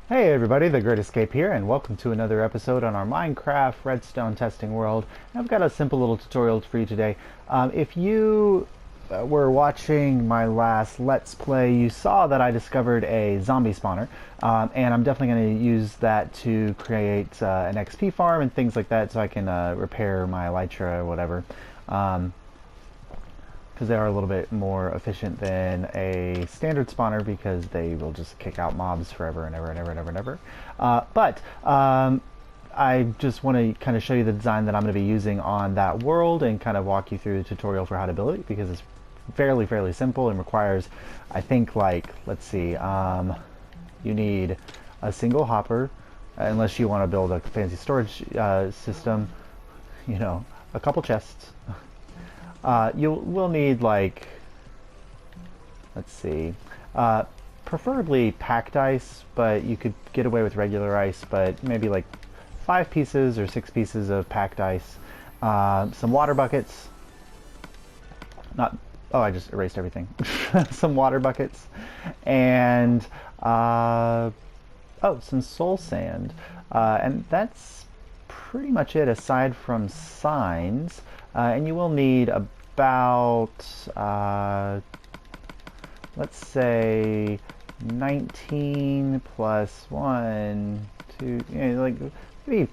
Hey everybody, The Great Escape here, and welcome to another episode on our Minecraft Redstone testing world. I've got a simple little tutorial for you today. If you were watching my last Let's Play, you saw that I discovered a zombie spawner, and I'm definitely going to use that to create an XP farm and things like that so I can repair my elytra or whatever. Because they are a little bit more efficient than a standard spawner because they will just kick out mobs forever and ever and ever and ever and ever. I just want to kind of show you the design that I'm going to be using on that world and kind of walk you through the tutorial for how to build it, because it's fairly simple and requires, I think, like, let's see, you need a single hopper, unless you want to build a fancy storage system, you know, a couple chests. We'll need, like, let's see, preferably packed ice, but you could get away with regular ice, but maybe like 5 pieces or 6 pieces of packed ice, some water buckets, I just erased everything, some water buckets, and some soul sand, and that's pretty much it aside from signs. And you will need about, let's say, 19 plus 1, 2, like, maybe,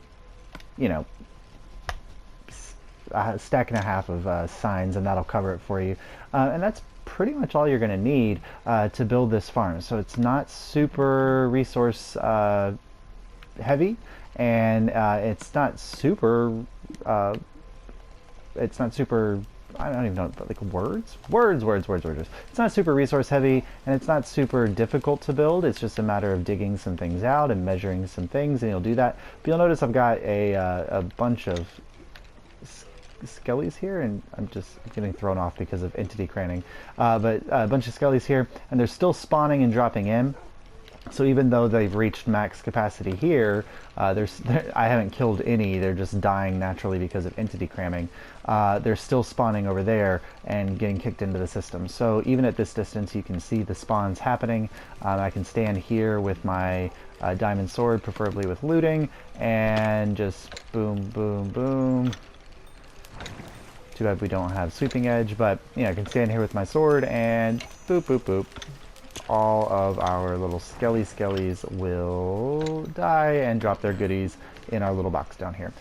a stack and a half of signs, and that'll cover it for you. And that's pretty much all you're going to need to build this farm. So it's not super resource heavy, and it's not super... I don't even know, like words. It's not super resource heavy, and it's not super difficult to build. It's just a matter of digging some things out and measuring some things, and you'll do that. But you'll notice I've got a bunch of skellies here, and I'm just getting thrown off because of entity craning. But a bunch of skellies here, and they're still spawning and dropping in. So even though they've reached max capacity here, I haven't killed any. They're just dying naturally because of entity cramming. They're still spawning over there and getting kicked into the system. So even at this distance, you can see the spawns happening. I can stand here with my diamond sword, preferably with looting, and just boom, boom, boom. Too bad we don't have sweeping edge, but I can stand here with my sword and boop, boop, boop. All of our little skellies will die and drop their goodies in our little box down here.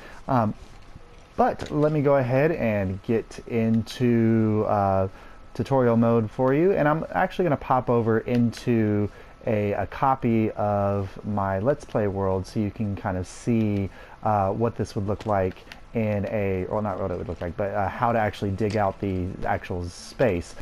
But let me go ahead and get into tutorial mode for you, and I'm actually going to pop over into a copy of my Let's Play world so you can kind of see what this would look like in well, not what it would look like, but how to actually dig out the actual space.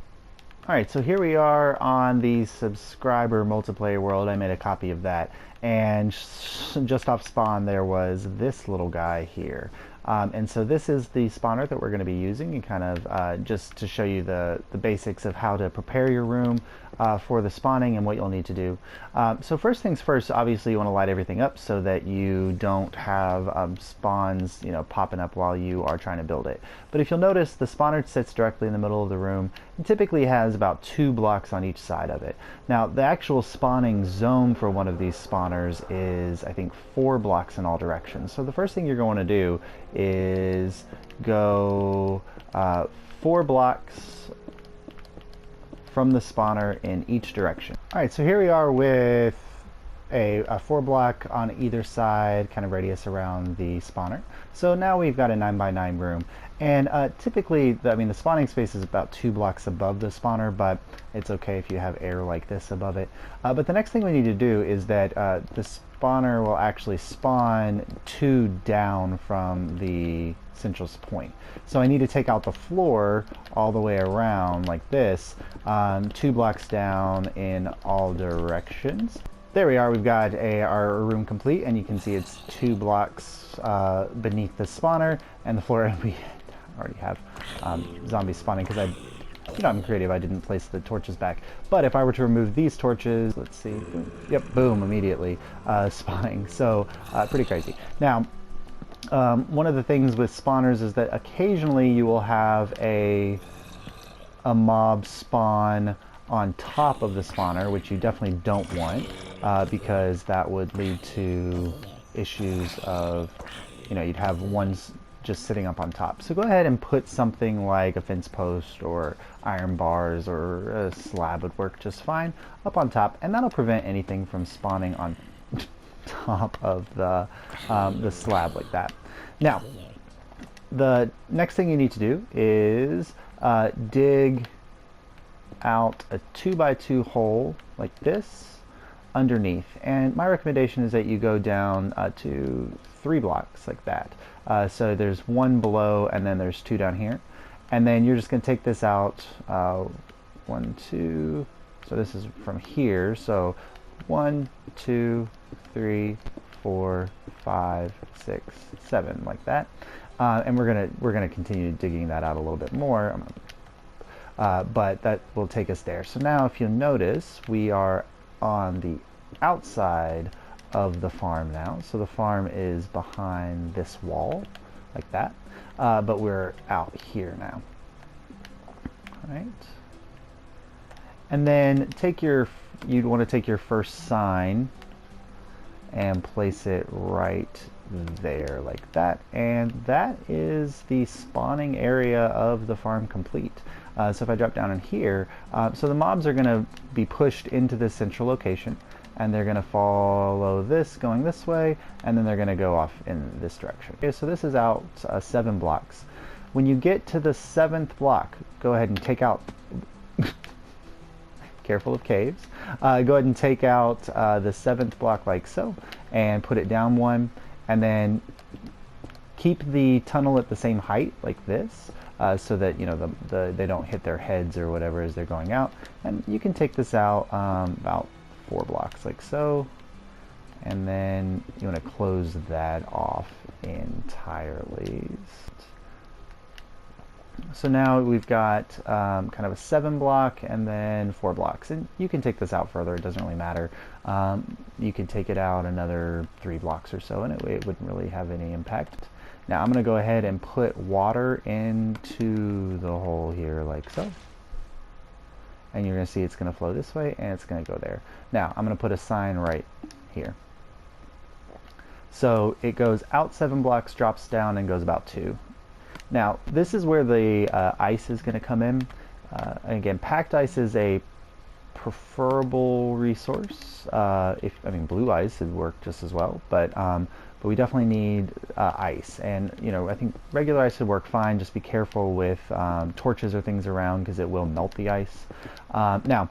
Alright, so here we are on the subscriber multiplayer world. I made a copy of that, and just off spawn there was this little guy here. And so this is the spawner that we're going to be using, and kind of just to show you the basics of how to prepare your room for the spawning and what you'll need to do. So first things first, obviously you want to light everything up so that you don't have spawns popping up while you are trying to build it. But if you'll notice, the spawner sits directly in the middle of the room and typically has about 2 blocks on each side of it. Now the actual spawning zone for one of these spawners is, I think, 4 blocks in all directions. So the first thing you're going to do is go 4 blocks from the spawner in each direction. Alright, so here we are with a 4 block on either side, kind of radius around the spawner. So now we've got a 9x9 room. And typically, the spawning space is about 2 blocks above the spawner, but it's okay if you have air like this above it. But the next thing we need to do is that the spawner will actually spawn 2 down from the central point. So I need to take out the floor all the way around like this, 2 blocks down in all directions. There we are, we've got our room complete, and you can see it's 2 blocks beneath the spawner and the floor. And we already have zombies spawning because I'm creative, I didn't place the torches back. But if I were to remove these torches, let's see, boom, yep, boom, immediately spawning. So pretty crazy. Now, One of the things with spawners is that occasionally you will have a mob spawn on top of the spawner, which you definitely don't want, because that would lead to issues of, you know, you'd have ones just sitting up on top. So go ahead and put something like a fence post or iron bars or a slab would work just fine up on top, and that'll prevent anything from spawning on top of the slab like that. Now, the next thing you need to do is dig out a 2x2 hole like this underneath, and my recommendation is that you go down to 3 blocks like that. So there's 1 below and then there's 2 down here, and then you're just going to take this out 1, 2, so this is from here, so 1, 2, 3, 4, 5, 6, 7 like that, and we're gonna continue digging that out a little bit more. But that will take us there. So now if you'll notice, we are on the outside of the farm now. So the farm is behind this wall, like that. But we're out here now. All right. And then you'd want to take your first sign and place it right there like that, and that is the spawning area of the farm complete. So if I drop down in here, so the mobs are going to be pushed into this central location, and they're going to follow this going this way, and then they're going to go off in this direction. Okay, so this is out 7 blocks. When you get to the 7th block, go ahead and take out careful of caves, go ahead and take out the 7th block like so, and put it down 1, and then keep the tunnel at the same height like this, so that, you know, they don't hit their heads or whatever as they're going out. And you can take this out about 4 blocks like so, and then you want to close that off entirely. So now we've got kind of a 7 block and then 4 blocks, and you can take this out further, it doesn't really matter. You can take it out another 3 blocks or so, and it wouldn't really have any impact. Now I'm going to go ahead and put water into the hole here like so, and you're going to see it's going to flow this way and it's going to go there. Now I'm going to put a sign right here. So it goes out 7 blocks, drops down, and goes about 2. Now, this is where the ice is going to come in. And again, packed ice is a preferable resource. I mean, blue ice would work just as well, but we definitely need ice. And, you know, I think regular ice would work fine. Just be careful with torches or things around, because it will melt the ice. Now,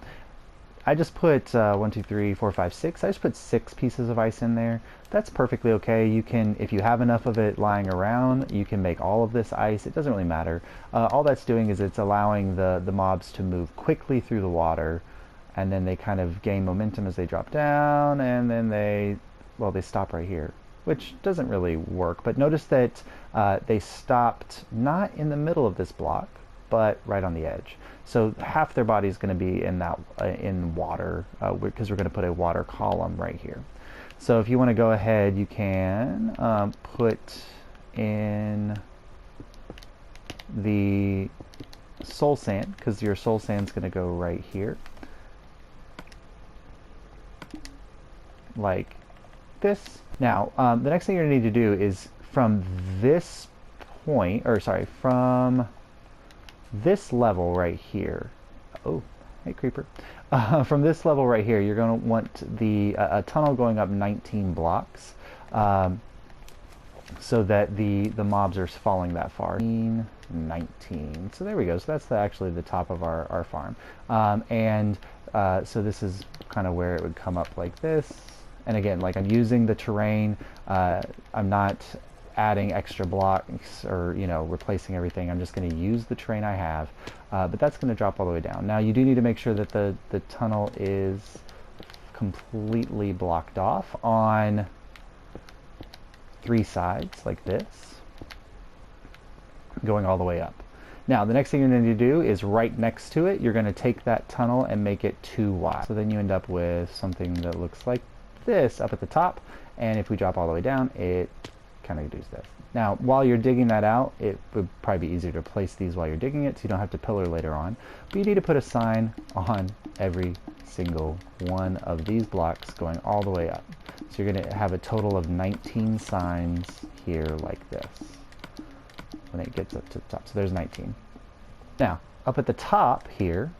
I just put 1, 2, 3, 4, 5, 6. I just put 6 pieces of ice in there. That's perfectly okay. You can, if you have enough of it lying around, you can make all of this ice. It doesn't really matter. All that's doing is it's allowing the mobs to move quickly through the water, and then they kind of gain momentum as they drop down, and then they stop right here, which doesn't really work. But notice that they stopped not in the middle of this block, but right on the edge. So half their body is going to be in that in water, because we're going to put a water column right here. So if you want to go ahead, you can put in the soul sand, because your soul sand's going to go right here, like this. Now, the next thing you're going to need to do is from this point, or sorry, from this level right here. Oh, hey creeper. From this level right here, you're going to want a tunnel going up 19 blocks, so that the mobs are falling that far. 19. So there we go. So that's actually the top of our farm. So this is kind of where it would come up like this. And again, like, I'm using the terrain. I'm not adding extra blocks or, you know, replacing everything. I'm just going to use the terrain I have, but that's going to drop all the way down. Now you do need to make sure that the tunnel is completely blocked off on 3 sides like this, going all the way up. Now the next thing you're going to do is right next to it, you're going to take that tunnel and make it 2 wide. So then you end up with something that looks like this up at the top, and if we drop all the way down, it kind of does this. Now, while you're digging that out, it would probably be easier to place these while you're digging it so you don't have to pillar later on. But you need to put a sign on every single one of these blocks going all the way up. So you're going to have a total of 19 signs here like this when it gets up to the top. So there's 19. Now, up at the top here,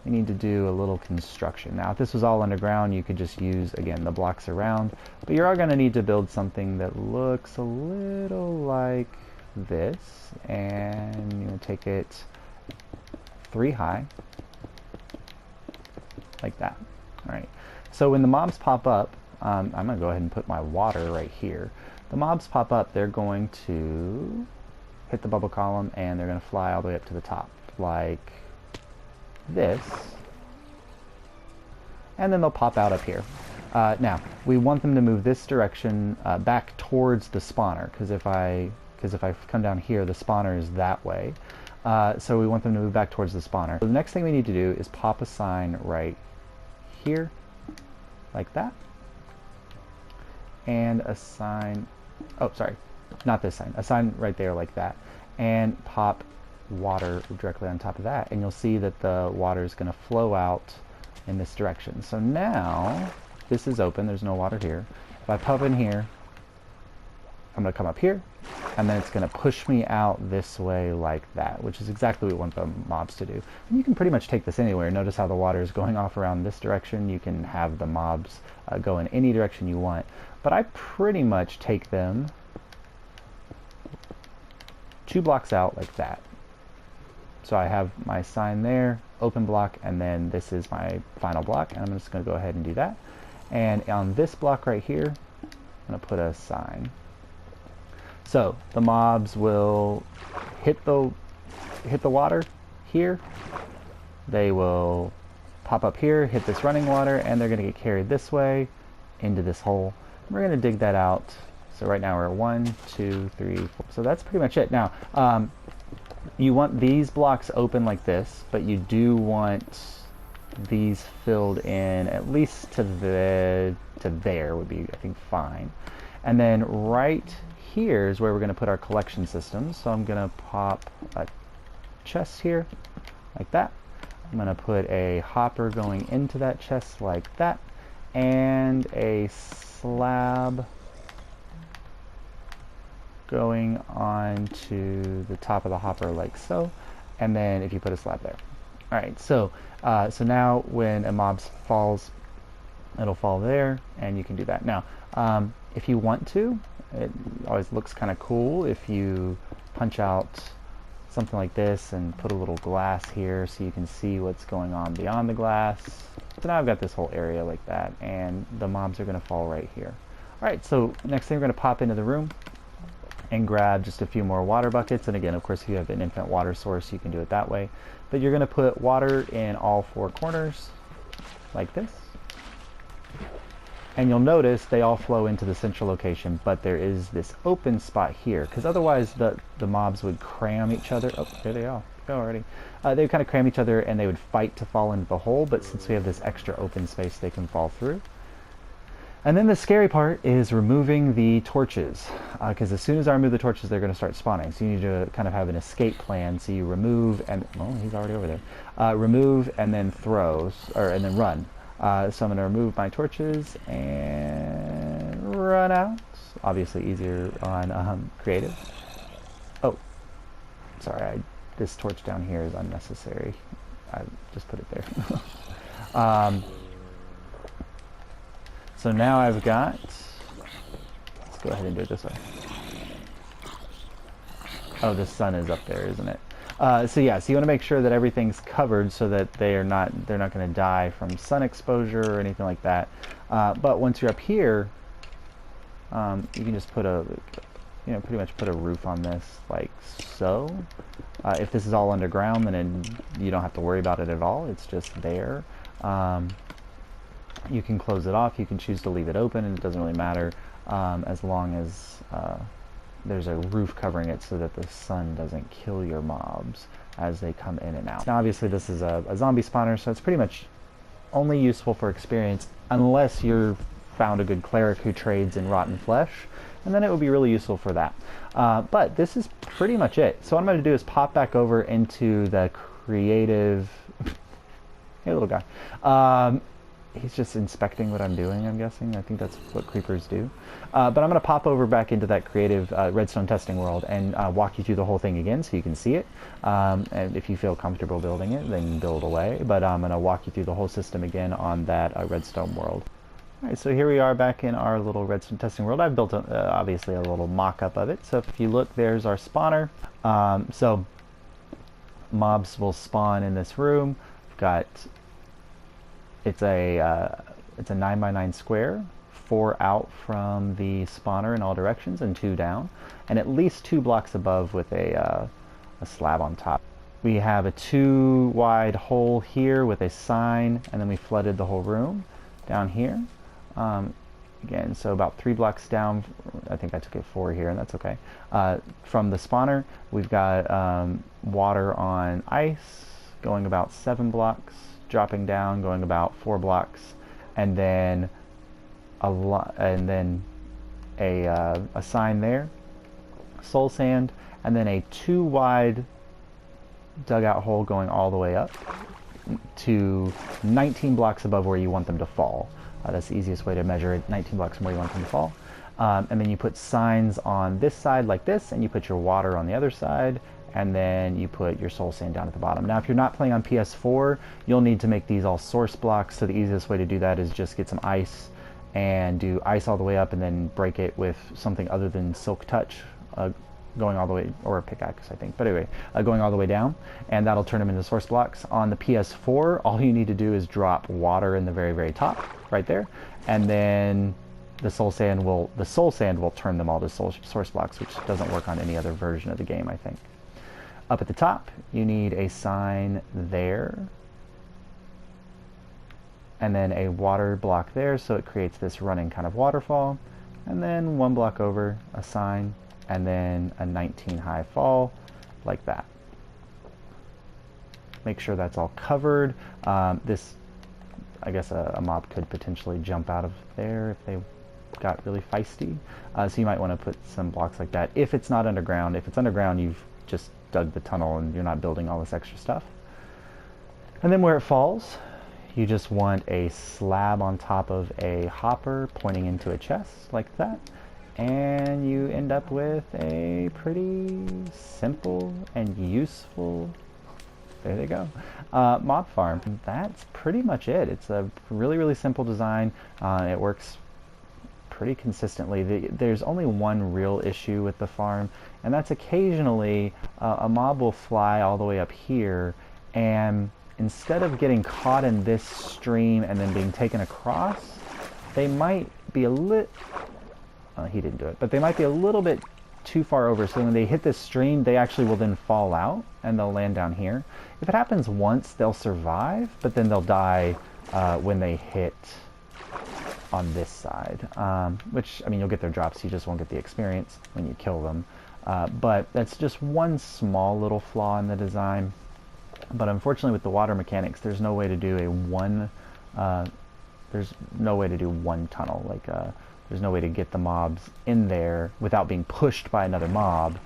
you need to do a little construction. Now, if this was all underground, you could just use, again, the blocks around, but you're all going to need to build something that looks a little like this, and you'll take it 3 high, like that. All right. So when the mobs pop up, I'm going to go ahead and put my water right here. The mobs pop up, they're going to hit the bubble column, and they're going to fly all the way up to the top, like this, and then they'll pop out up here. Now we want them to move this direction back towards the spawner, because if I come down here, the spawner is that way. So we want them to move back towards the spawner. So the next thing we need to do is pop a sign right here, like that, and a sign. Oh, sorry, not this sign. A sign right there, like that, and pop water directly on top of that, and you'll see that the water is going to flow out in this direction. So now this is open, there's no water here. If I pop in here, I'm going to come up here, and then it's going to push me out this way like that, which is exactly what we want the mobs to do. And you can pretty much take this anywhere. Notice how the water is going off around this direction. You can have the mobs go in any direction you want, but I pretty much take them 2 blocks out like that. So I have my sign there, open block, and then this is my final block, and I'm just going to go ahead and do that. And on this block right here, I'm going to put a sign. So the mobs will hit the water here. They will pop up here, hit this running water, and they're going to get carried this way into this hole. We're going to dig that out. So right now we're at 1, 2, 3, 4. So that's pretty much it. Now, you want these blocks open like this, but you do want these filled in at least to there would be, I think, fine. And then right here is where we're going to put our collection systems. So I'm going to pop a chest here, like that. I'm going to put a hopper going into that chest like that, and a slab going on to the top of the hopper like so, and then if you put a slab there. All right, so so now when a mob falls, it'll fall there, and you can do that. Now, if you want to, it always looks kind of cool if you punch out something like this and put a little glass here so you can see what's going on beyond the glass. So now I've got this whole area like that, and the mobs are going to fall right here. All right, so next thing we're going to pop into the room and grab just a few more water buckets. And again, of course, if you have an infinite water source, you can do it that way. But you're going to put water in all 4 corners like this. And you'll notice they all flow into the central location, but there is this open spot here, because otherwise the mobs would cram each other. Oh, there they are. Go already. They would kind of cram each other, and they would fight to fall into the hole, but since we have this extra open space, they can fall through. And then the scary part is removing the torches, because as soon as I remove the torches, they're going to start spawning. So you need to kind of have an escape plan. So you remove, and oh, he's already over there. Remove and then throw, and then run. So I'm going to remove my torches and run out. Obviously easier on creative. Oh, sorry, this torch down here is unnecessary. I just put it there. So now I've got, let's go ahead and do it this way. Oh, the sun is up there, isn't it? So yeah, so you want to make sure that everything's covered so that they're not going to die from sun exposure or anything like that. But once you're up here, you can just put pretty much put a roof on this like so. If this is all underground, then you don't have to worry about it at all. It's just there. You can close it off. You can choose to leave it open, and it doesn't really matter as long as there's a roof covering it so that the sun doesn't kill your mobs as they come in and out. Now obviously this is a zombie spawner, so it's pretty much only useful for experience unless you're found a good cleric who trades in rotten flesh, and then it would be really useful for that. But this is pretty much it. So what I'm going to do is pop back over into the creative. Hey, little guy. He's just inspecting what I'm doing, I'm guessing. I think that's what creepers do. But I'm going to pop over back into that creative redstone testing world and walk you through the whole thing again so you can see it. And if you feel comfortable building it, then build away. But I'm going to walk you through the whole system again on that redstone world. All right, so here we are back in our little redstone testing world. I've built, obviously, a little mock-up of it. So if you look, there's our spawner. So mobs will spawn in this room. We've got... It's a 9x9 square, 4 out from the spawner in all directions and 2 down, and at least 2 blocks above with a slab on top. We have a 2 wide hole here with a sign, and then we flooded the whole room down here. Again, so about 3 blocks down, I think I took it 4 here, and that's okay. From the spawner, we've got water on ice going about 7 blocks. Dropping down, going about 4 blocks, and then a sign there, soul sand, and then a 2 wide dugout hole going all the way up to 19 blocks above where you want them to fall. That's the easiest way to measure it, 19 blocks from where you want them to fall. And then you put signs on this side like this, and you put your water on the other side, and then you put your soul sand down at the bottom. Now if you're not playing on PS4, you'll need to make these all source blocks, so the easiest way to do that is just get some ice and do ice all the way up and then break it with something other than Silk Touch, going all the way, or a pickaxe I think, but anyway, going all the way down, and that'll turn them into source blocks. On the PS4, all you need to do is drop water in the very, very top, right there, and then the soul sand will turn them all to source blocks, which doesn't work on any other version of the game, I think. Up at the top, you need a sign there, and then a water block there, so it creates this running kind of waterfall, and then 1 block over, a sign, and then a 19 high fall, like that. Make sure that's all covered. This, I guess a mob could potentially jump out of there if they got really feisty, so you might want to put some blocks like that. If it's not underground, if it's underground, you've just dug the tunnel and you're not building all this extra stuff. And then where it falls, you just want a slab on top of a hopper pointing into a chest like that, and you end up with a pretty simple and useful, there they go, mob farm. That's pretty much it. It's a really, really simple design. It works pretty consistently. There's only one real issue with the farm, and that's occasionally a mob will fly all the way up here, and instead of getting caught in this stream and then being taken across, they might be a little, he didn't do it, but they might be a little bit too far over, so when they hit this stream, they actually will then fall out and they'll land down here. If it happens once, they'll survive, but then they'll die when they hit on this side, which, I mean, you'll get their drops, you just won't get the experience when you kill them. But that's just one small little flaw in the design. But unfortunately with the water mechanics, there's no way to do one tunnel. Like, there's no way to get the mobs in there without being pushed by another mob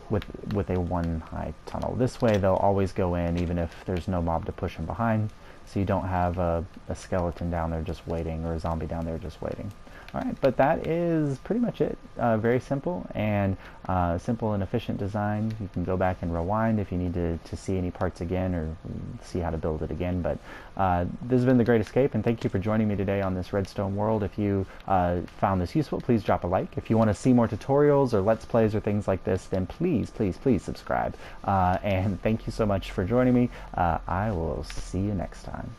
with a 1 high tunnel. This way they'll always go in even if there's no mob to push them behind, so you don't have a skeleton down there just waiting, or a zombie down there just waiting. Alright, but that is pretty much it. Very simple and simple and efficient design. You can go back and rewind if you need to see any parts again or see how to build it again. But this has been The Great Escape, and thank you for joining me today on this Redstone world. If you found this useful, please drop a like. If you want to see more tutorials or Let's Plays or things like this, then please, please, please subscribe. And thank you so much for joining me. I will see you next time.